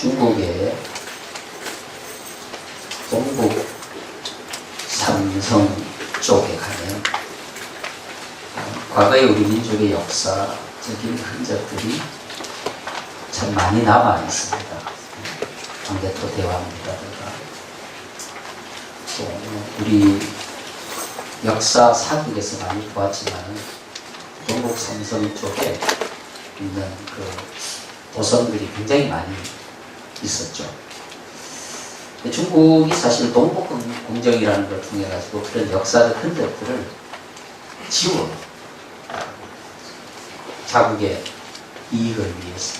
중국의 동북 삼성 쪽에 가면 과거의 우리 민족의 역사적인 흔적들이 참 많이 남아 있습니다. 광개토 대왕이라든가 또 우리 역사 사극에서 많이 보았지만 동북 삼성 쪽에 있는 그 도성들이 굉장히 많이 있었죠. 중국이 사실 동북 공정이라는 걸 통해 가지고 그런 역사적 흔적들을 지워 자국의 이익을 위해서.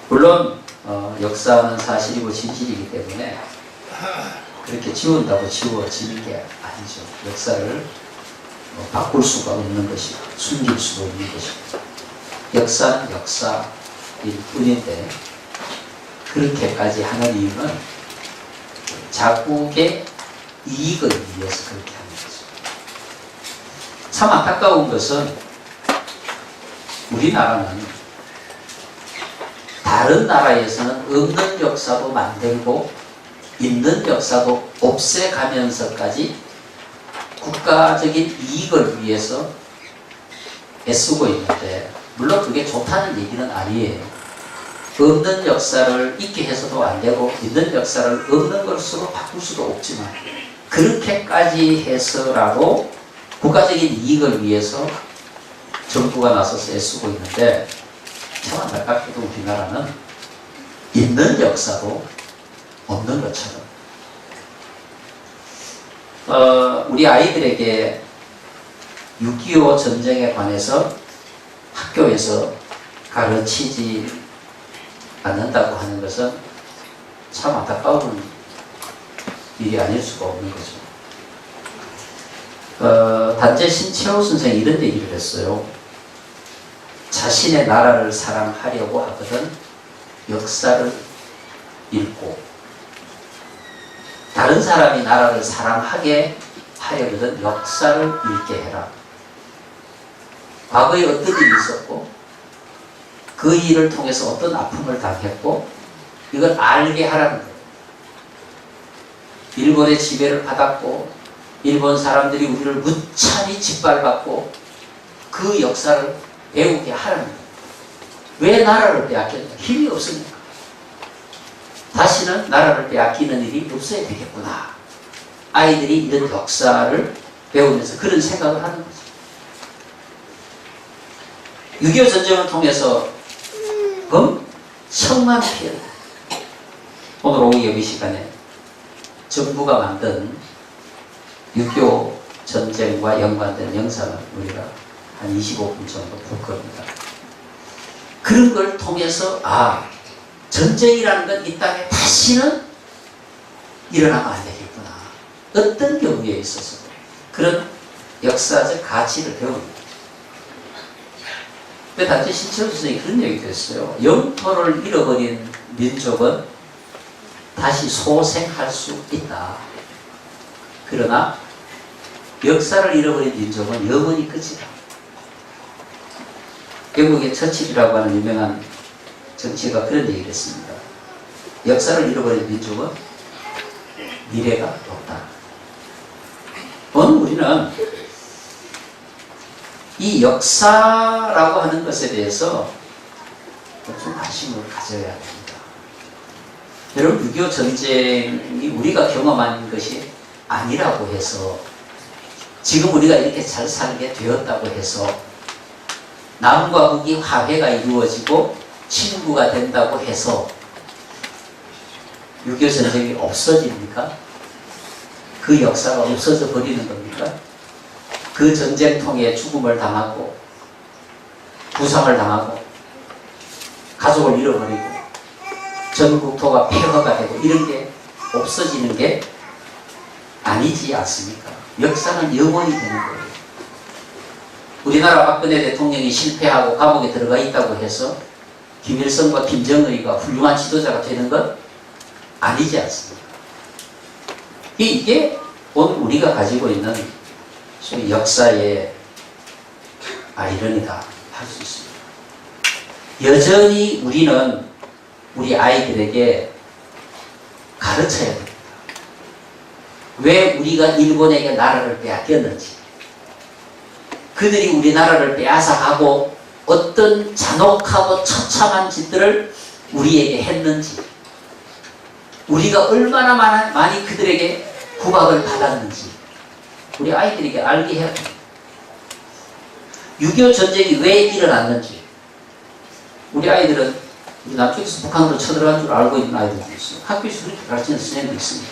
물론 역사는 사실이고 진실이기 때문에 그렇게 지운다고 지워지는 게 아니죠. 역사를 바꿀 수가 없는 것이고 숨길 수도 없는 것이고 역사는 역사일 뿐인데 그렇게까지 하는 이유는 자국의 이익을 위해서 그렇게 하는 거죠. 참 안타까운 것은 우리나라는 다른 나라에서는 없는 역사도 만들고 있는 역사도 없애가면서까지 국가적인 이익을 위해서 애쓰고 있는데, 물론 그게 좋다는 얘기는 아니에요. 없는 역사를 있게 해서도 안 되고 있는 역사를 없는 것으로 바꿀 수도 없지만 그렇게까지 해서라도 국가적인 이익을 위해서 정부가 나서서 애쓰고 있는데, 참 안타깝게도 우리나라는 있는 역사도 없는 것처럼 우리 아이들에게 6.25 전쟁에 관해서 학교에서 가르치지 않는다고 하는 것은 참 안타까운 일이 아닐 수가 없는 거죠. 단재 신채호 선생이 이런 얘기를 했어요. 자신의 나라를 사랑하려고 하거든 역사를 읽고, 다른 사람이 나라를 사랑하게 하려거든 역사를 읽게 해라. 과거에 어떤 일이 있었고 그 일을 통해서 어떤 아픔을 당했고 이걸 알게 하라는 거예요. 일본의 지배를 받았고 일본 사람들이 우리를 무참히 짓밟았고 그 역사를 배우게 하라는 거예요. 왜 나라를 빼앗겼냐? 힘이 없으니까. 다시는 나라를 빼앗기는 일이 없어야 되겠구나. 아이들이 이런 역사를 배우면서 그런 생각을 하는 거죠. 6.25 전쟁을 통해서 엄청난 피해를, 오늘 오후 예비 시간에 정부가 만든 6.25 전쟁과 연관된 영상을 우리가 한 25분 정도 볼 겁니다. 그런 걸 통해서 전쟁이라는 건 이 땅에 다시는 일어나면 안 되겠구나. 어떤 경우에 있어서 그런 역사적 가치를 배웁니다. 근데 단지 신채호 선생님이 그런 얘기도 했어요. 영토를 잃어버린 민족은 다시 소생할 수 있다. 그러나 역사를 잃어버린 민족은 영원히 끝이다. 영국의 처칠이라고 하는 유명한 정치가 그런 얘기를 했습니다. 역사를 잃어버린 민족은 미래가 없다. 오늘 우리는 이 역사라고 하는 것에 대해서 좀 관심을 가져야 됩니다. 여러분, 6.25 전쟁이 우리가 경험한 것이 아니라고 해서 지금 우리가 이렇게 잘 살게 되었다고 해서 남과 북이 화해가 이루어지고 친구가 된다고 해서 6.25 전쟁이 없어집니까? 그 역사가 없어져 버리는 겁니까? 그 전쟁통에 죽음을 당하고 부상을 당하고 가족을 잃어버리고 전 국토가 폐허가 되고 이런 게 없어지는 게 아니지 않습니까? 역사는 영원히 되는 거예요. 우리나라 박근혜 대통령이 실패하고 감옥에 들어가 있다고 해서 김일성과 김정의가 훌륭한 지도자가 되는 것 아니지 않습니까? 이게 오늘 우리가 가지고 있는 소위 역사의 아이러니다 할 수 있습니다. 여전히 우리는 우리 아이들에게 가르쳐야 됩니다. 왜 우리가 일본에게 나라를 빼앗겼는지, 그들이 우리나라를 빼앗아가고 어떤 잔혹하고 처참한 짓들을 우리에게 했는지, 우리가 얼마나 많이 그들에게 구박을 받았는지 우리 아이들에게 알게 해야 됩니다. 6.25 전쟁이 왜 일어났는지 우리 아이들은 우리 남쪽에서 북한으로 쳐들어간 줄 알고 있는 아이들도 있어요. 학교에서 그렇게 가르치는 선생님도 있습니다.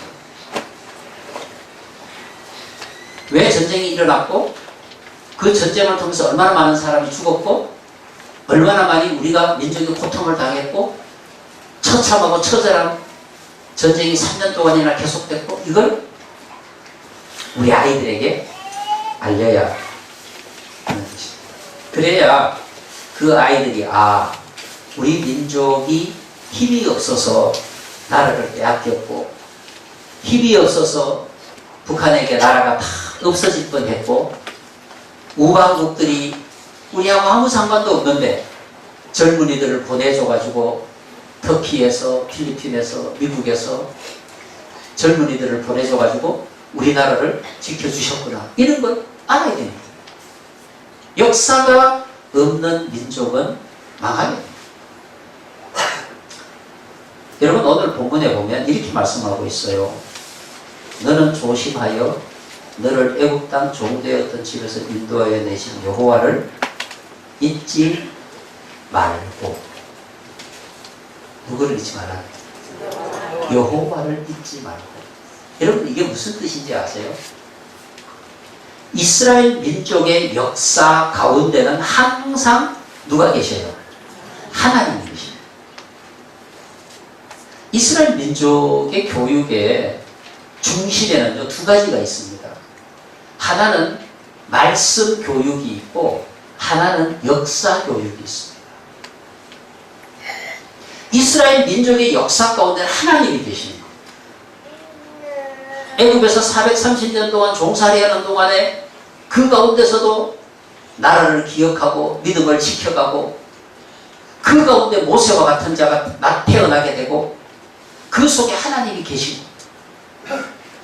왜 전쟁이 일어났고 그 전쟁을 통해서 얼마나 많은 사람이 죽었고 얼마나 많이 우리가 민족의 고통을 당했고 처참하고 처절한 전쟁이 3년 동안이나 계속됐고 이걸 우리 아이들에게 알려야 하는 것입니다. 그래야 그 아이들이 우리 민족이 힘이 없어서 나라를 빼앗겼고 힘이 없어서 북한에게 나라가 다 없어질 뻔했고 우방국들이 우리하고 아무 상관도 없는데 젊은이들을 보내줘가지고 터키에서 필리핀에서 미국에서 젊은이들을 보내줘가지고 우리나라를 지켜주셨구나. 이런 걸 알아야 됩니다. 역사가 없는 민족은 망하게 됩니다. 여러분 오늘 본문에 보면 이렇게 말씀하고 있어요. 너는 조심하여 너를 애굽 땅 종되었던 집에서 인도하여 내신 여호와를 잊지 말고. 누구를 잊지 말라? 여호와를 잊지 말고. 여러분 이게 무슨 뜻인지 아세요? 이스라엘 민족의 역사 가운데는 항상 누가 계셔요? 하나님이 계십니다. 이스라엘 민족의 교육의 중심에는요, 두 가지가 있습니다. 하나는 말씀 교육이 있고 하나는 역사 교육이 있습니다. 이스라엘 민족의 역사 가운데 하나님이 계십니다. 애굽에서 430년 동안 종살이하는 동안에 그 가운데서도 나라를 기억하고 믿음을 지켜가고 그 가운데 모세와 같은 자가 태어나게 되고 그 속에 하나님이 계시고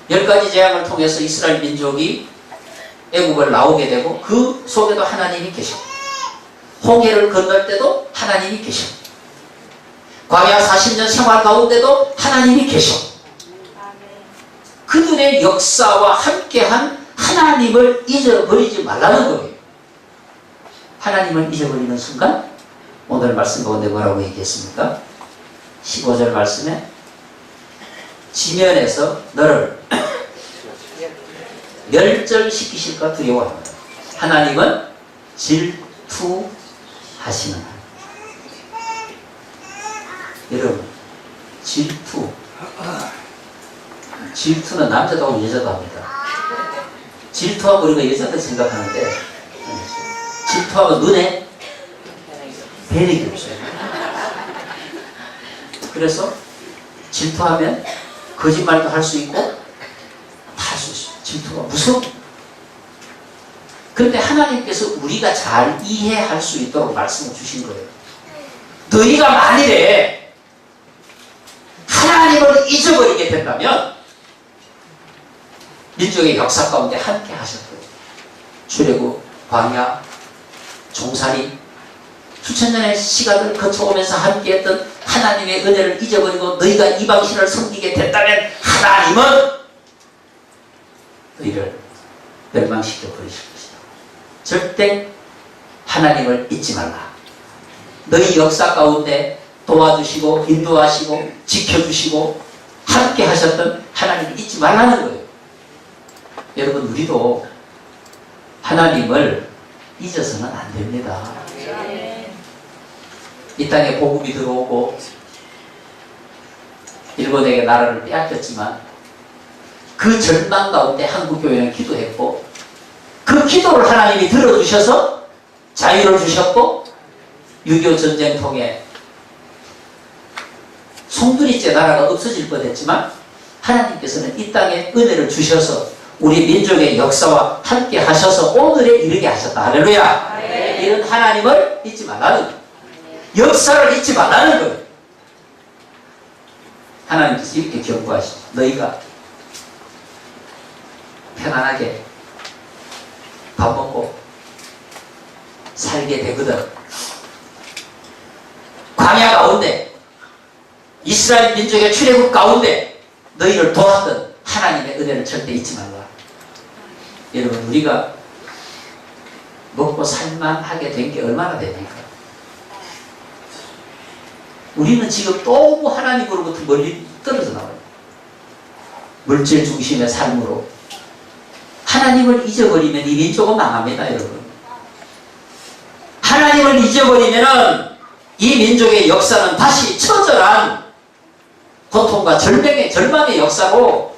10가지 재앙을 통해서 이스라엘 민족이 애굽을 나오게 되고 그 속에도 하나님이 계시고 홍해를 건널 때도 하나님이 계시고 광야 40년 생활 가운데도 하나님이 계시고 그들의 역사와 함께한 하나님을 잊어버리지 말라는 거예요. 하나님을 잊어버리는 순간 오늘 말씀 가운데 뭐라고 얘기했습니까? 15절 말씀에 지면에서 너를 멸절시키실까 두려워합니다. 하나님은 질투하시는 하나님. 여러분 질투는 남자도 하고 여자도 합니다. 질투하면 우리가 여자들 생각하는데 질투하면 눈에 배력이 없어요. 그래서 질투하면 거짓말도 할 수 있고 다 할 수 있어요. 질투가 무서워. 그런데 하나님께서 우리가 잘 이해할 수 있도록 말씀을 주신 거예요. 너희가 만일에 하나님을 잊어버리게 된다면 민족의 역사 가운데 함께 하셨거든요. 출애굽, 광야, 종살이 수천 년의 시간을 거쳐오면서 함께했던 하나님의 은혜를 잊어버리고 너희가 이방신을 섬기게 됐다면 하나님은 너희를 멸망시켜 버리실 것이다. 절대 하나님을 잊지 말라. 너희 역사 가운데 도와주시고 인도하시고 지켜주시고 함께 하셨던 하나님을 잊지 말라는 거예요. 여러분 우리도 하나님을 잊어서는 안 됩니다. 이 땅에 복음이 들어오고 일본에게 나라를 빼앗겼지만 그 절망 가운데 한국교회는 기도했고 그 기도를 하나님이 들어주셔서 자유를 주셨고 6.25 전쟁 통해 송두리째 나라가 없어질 뻔했지만 하나님께서는 이 땅에 은혜를 주셔서 우리 민족의 역사와 함께 하셔서 오늘에 이르게 하셨다. 할렐루야. 이런 하나님을 잊지 말라는 거예요. 역사를 잊지 말라는 거예요. 하나님께서 이렇게 경고하시죠. 너희가 편안하게 밥 먹고 살게 되거든. 광야 가운데 이스라엘 민족의 출애굽 가운데 너희를 도왔던 하나님의 은혜를 절대 잊지 말라. 여러분, 우리가 먹고 살만하게 된 게 얼마나 됩니까? 우리는 지금 너무 하나님으로부터 멀리 떨어져 나와요. 물질 중심의 삶으로. 하나님을 잊어버리면 이 민족은 망합니다, 여러분. 하나님을 잊어버리면 이 민족의 역사는 다시 처절한 고통과 절망의 역사로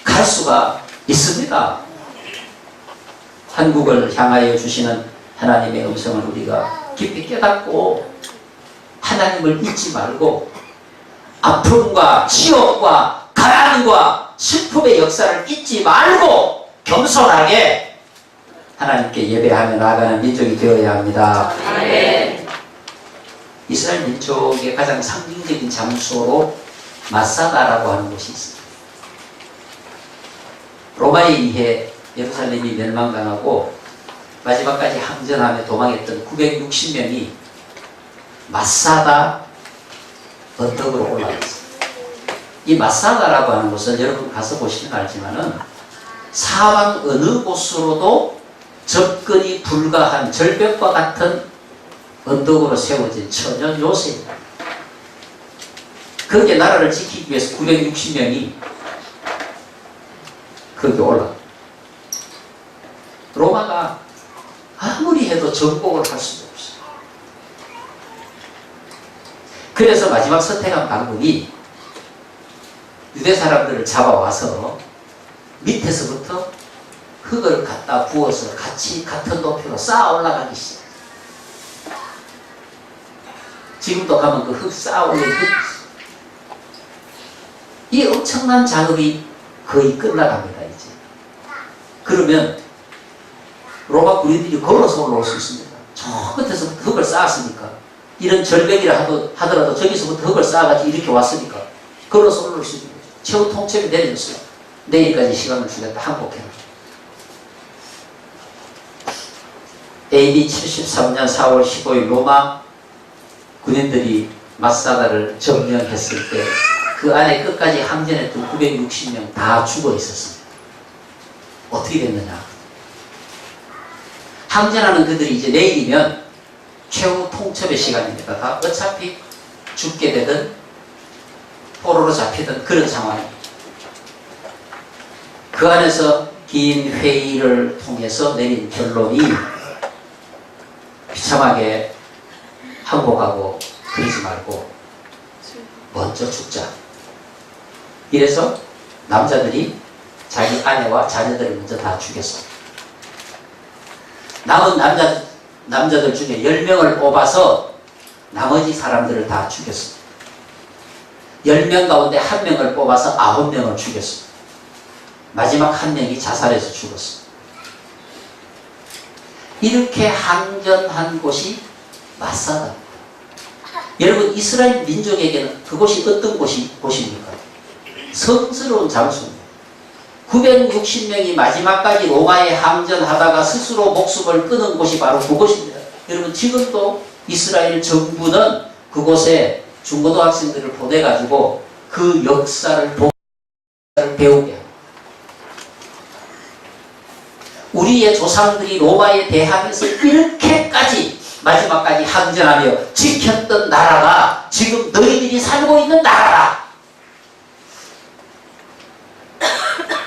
갈 수가 있습니다. 한국을 향하여 주시는 하나님의 음성을 우리가 깊이 깨닫고 하나님을 잊지 말고 아픔과 치욕과 가난과 슬픔의 역사를 잊지 말고 겸손하게 하나님께 예배하며 나아가는 민족이 되어야 합니다. 아멘. 이스라엘 민족의 가장 상징적인 장소로 마사다라고 하는 곳이 있습니다. 로마에 의해 예루살렘이 멸망당하고 마지막까지 항전하며 도망했던 960명이 마사다 언덕으로 올라갔어요. 이 마사다라고 하는 곳은 여러분 가서 보시면 알지만은 사방 어느 곳으로도 접근이 불가한 절벽과 같은 언덕으로 세워진 천연 요새입니다. 거기에 나라를 지키기 위해서 960명이 거기 올라갑니다. 로마가 아무리 해도 정복을 할 수가 없어요. 그래서 마지막 선택한 방법이 유대 사람들을 잡아와서 밑에서부터 흙을 갖다 부어서 같은 높이로 쌓아 올라가기 시작. 지금도 가면 그 흙 쌓아 올린 흙이 있어요. 이 엄청난 작업이 거의 끝나갑니다, 이제. 그러면 로마 군인들이 걸어서 올라올 수 있습니다. 저 끝에서부터 흙을 쌓았으니까. 이런 절벽이라 하더라도 저기서부터 흙을 쌓아가지고 이렇게 왔으니까 걸어서 올라올 수 있는 거죠. 최후 통첩이 내려졌어요. 내일까지 시간을 주겠다. 항복해라. AD 73년 4월 15일 로마 군인들이 마사다를 점령했을 때 그 안에 끝까지 항전했던 960명 다 죽어 있었습니다. 어떻게 됐느냐? 항전하는 그들이 이제 내일이면 최후 통첩의 시간입니다. 다 어차피 죽게 되든 포로로 잡히든 그런 상황입니다. 그 안에서 긴 회의를 통해서 내린 결론이 비참하게 항복하고 그러지 말고 먼저 죽자. 이래서 남자들이 자기 아내와 자녀들을 먼저 다 죽였어. 남은 남자들 중에 10명을 뽑아서 나머지 사람들을 다 죽였어. 10명 가운데 1명을 뽑아서 9명을 죽였어. 마지막 1명이 자살해서 죽었어. 이렇게 항전한 곳이 마사다. 여러분, 이스라엘 민족에게는 그곳이 어떤 곳입니까? 성스러운 장소입니다. 960명이 마지막까지 로마에 항전하다가 스스로 목숨을 끊은 곳이 바로 그곳입니다. 여러분, 지금도 이스라엘 정부는 그곳에 중고등학생들을 보내가지고 그 역사를 배우게 합니다. 우리의 조상들이 로마에 대항해서 이렇게까지 마지막까지 항전하며 지켰던 나라가 지금 너희들이 살고 있는 나라다.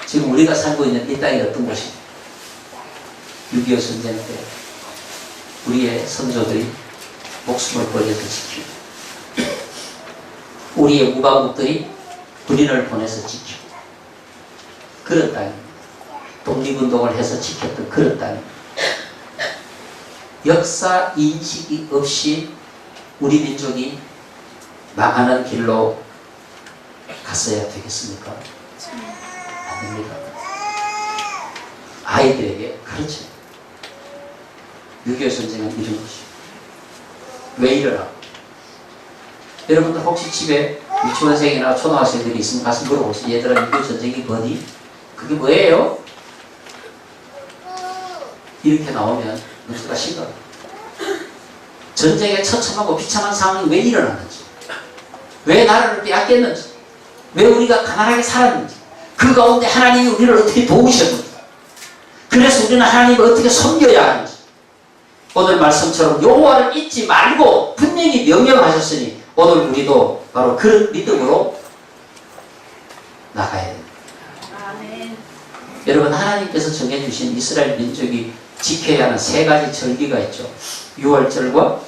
지금 우리가 살고 있는 이 땅이 어떤 곳입니까? 6.25 전쟁 때 우리의 선조들이 목숨을 버려서 지키고 우리의 무방국들이 군인을 보내서 지키고 그런 땅입니다. 독립운동을 해서 지켰던 그런 땅입니다. 역사 인식이 없이 우리 민족이 망하는 길로 갔어야 되겠습니까? 아닙니다. 아이들에게 그렇죠. 6.25 전쟁은 이런 것이에요. 왜 이러나? 여러분들 혹시 집에 유치원생이나 초등학생들이 있으면 가서 물어보세요. 얘들아, 이거 전쟁이 뭐니? 그게 뭐예요? 이렇게 나오면 문제가 심각해요. 전쟁에 처참하고 비참한 상황이 왜 일어났는지, 왜 나라를 빼앗겼는지, 왜 우리가 가난하게 살았는지, 그 가운데 하나님이 우리를 어떻게 도우셨는지, 그래서 우리는 하나님을 어떻게 섬겨야 하는지, 오늘 말씀처럼 여호와를 잊지 말고 분명히 명령하셨으니 오늘 우리도 바로 그런 믿음으로 나가야 됩니다. 아멘. 여러분, 하나님께서 정해주신 이스라엘 민족이 지켜야 하는 세 가지 절기가 있죠. 유월절과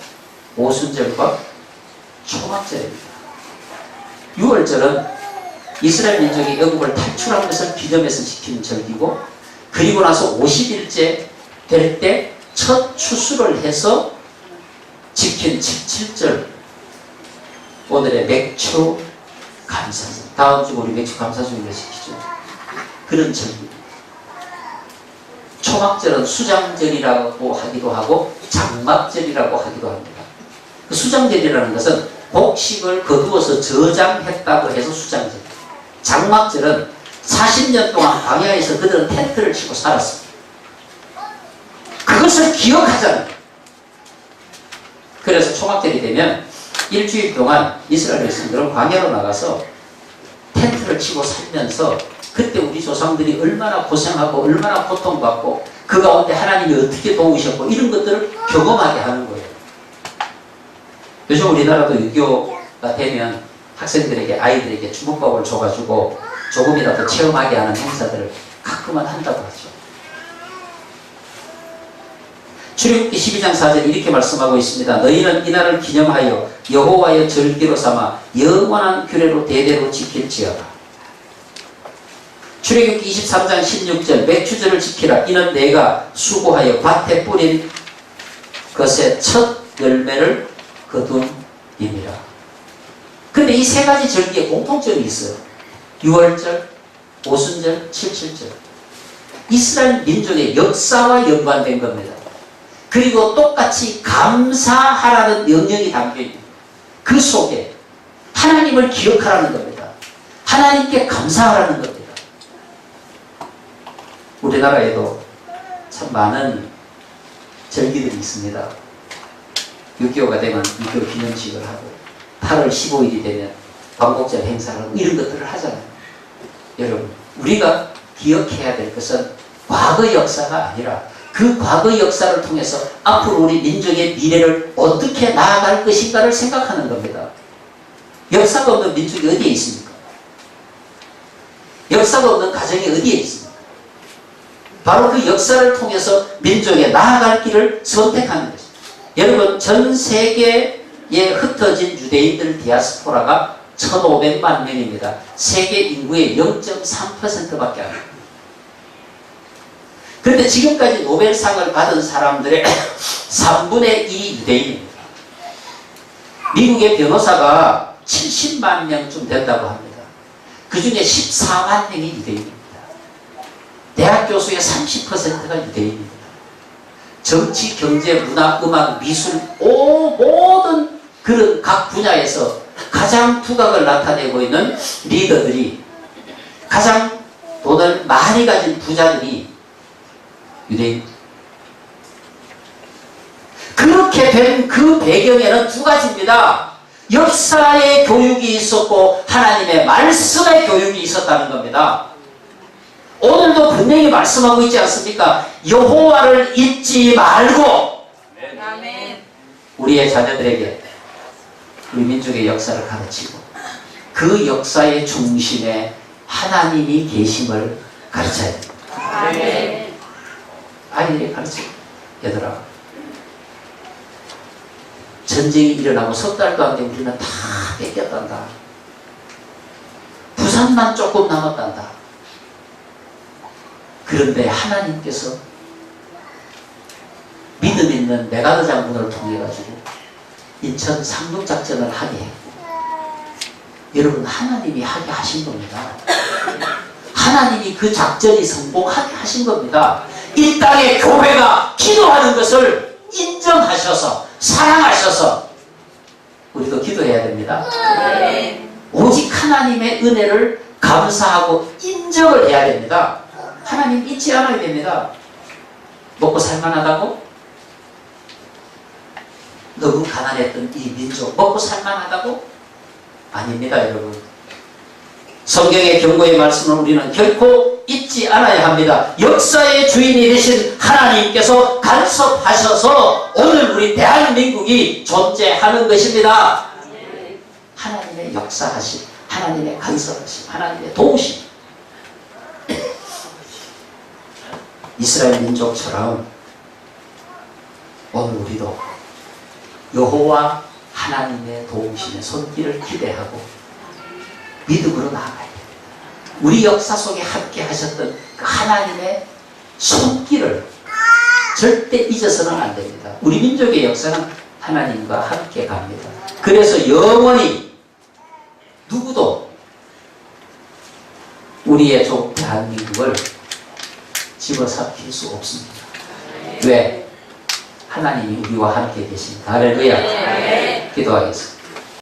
오순절과 초막절입니다. 유월절은 이스라엘 민족이 영국을 탈출한 것을 기념해서 지키는 절기고, 그리고 나서 50일째 될 때 첫 추수를 해서 지킨 77절, 오늘의 맥주 감사절, 다음 주 우리 맥주 감사절을 지키죠. 그런 절기입니다. 초막절은 수장절이라고 하기도 하고 장막절이라고 하기도 합니다. 그 수장절이라는 것은 곡식을 거두어서 저장했다고 해서 수장절. 장막절은 40년 동안 광야에서 그들은 텐트를 치고 살았습니다. 그것을 기억하자는 거예요. 그래서 초막절이 되면 일주일 동안 이스라엘 백성들은 광야로 나가서 텐트를 치고 살면서 그때 우리 조상들이 얼마나 고생하고 얼마나 고통받고 그 가운데 하나님이 어떻게 도우셨고 이런 것들을 경험하게 하는 거예요. 요즘 우리나라도 6.25가 되면 학생들에게, 아이들에게 주먹밥을 줘가지고 조금이라도 체험하게 하는 행사들을 가끔은 한다고 하죠. 출애굽기 12장 4절 이렇게 말씀하고 있습니다. 너희는 이날을 기념하여 여호와의 절기로 삼아 영원한 규례로 대대로 지킬지어다. 출애굽기 23장 16절 맥추절을 지키라. 이는 내가 수고하여 밭에 뿌린 것의 첫 열매를 거둠이니라. 근데 이 세 가지 절기에 공통점이 있어요. 6월절, 오순절, 77절. 이스라엘 민족의 역사와 연관된 겁니다. 그리고 똑같이 감사하라는 명령이 담겨있는 그 속에 하나님을 기억하라는 겁니다. 하나님께 감사하라는 겁니다. 우리나라에도 참 많은 절기들이 있습니다. 6.25가 되면 6.25 기념식을 하고 8월 15일이 되면 광복절 행사를 하고 이런 것들을 하잖아요. 여러분, 우리가 기억해야 될 것은 과거 역사가 아니라 그 과거 역사를 통해서 앞으로 우리 민족의 미래를 어떻게 나아갈 것인가를 생각하는 겁니다. 역사가 없는 민족이 어디에 있습니까? 역사가 없는 가정이 어디에 있습니까? 바로 그 역사를 통해서 민족의 나아갈 길을 선택하는 것입니다. 여러분, 전 세계에 흩어진 유대인들 디아스포라가 1,500만 명입니다. 세계 인구의 0.3%밖에 안 됩니다. 그런데 지금까지 노벨상을 받은 사람들의 3분의 1이 유대인입니다. 미국의 변호사가 70만 명쯤 된다고 합니다. 그 중에 14만 명이 유대인입니다. 대학 교수의 30%가 유대인입니다. 정치, 경제, 문화, 음악, 미술, 모든 그런 각 분야에서 가장 두각을 나타내고 있는 리더들이, 가장 돈을 많이 가진 부자들이 유대인. 그렇게 된 그 배경에는 두 가지입니다. 역사의 교육이 있었고 하나님의 말씀의 교육이 있었다는 겁니다. 오늘도 분명히 말씀하고 있지 않습니까? 여호와를 잊지 말고 아멘. 우리의 자녀들에게 우리 민족의 역사를 가르치고 그 역사의 중심에 하나님이 계심을 가르쳐야 됩니다. 아멘. 아이들이 가르쳐. 얘들아, 전쟁이 일어나고 석 달도 안 되면 우리는 다 뺏겼단다. 부산만 조금 남았단다. 그런데 하나님께서 믿음 있는 메가드 장군을 통해 가지고 인천 상륙작전을 하게 했고, 여러분, 하나님이 하게 하신 겁니다. 하나님이 그 작전이 성공하게 하신 겁니다. 이 땅의 교회가 기도하는 것을 인정하셔서 사랑하셔서 우리도 기도해야 됩니다. 오직 하나님의 은혜를 감사하고 인정을 해야 됩니다. 하나님 잊지 않아야 됩니다. 먹고 살만하다고? 너무 가난했던 이 민족 먹고 살만하다고? 아닙니다, 여러분. 성경의 경고의 말씀을 우리는 결코 잊지 않아야 합니다. 역사의 주인이 되신 하나님께서 간섭하셔서 오늘 우리 대한민국이 존재하는 것입니다. 하나님의 역사하심, 하나님의 간섭하심, 하나님의 도우심. 이스라엘 민족처럼 오늘 우리도 여호와 하나님의 도우심의 손길을 기대하고 믿음으로 나아가야 됩니다. 우리 역사 속에 함께 하셨던 그 하나님의 손길을 절대 잊어서는 안 됩니다. 우리 민족의 역사는 하나님과 함께 갑니다. 그래서 영원히 누구도 우리의 족 대한민국을 집어삼킬 수 없습니다. 왜? 하나님이 우리와 함께 계십니다. 할렐루야. 기도하겠습니다.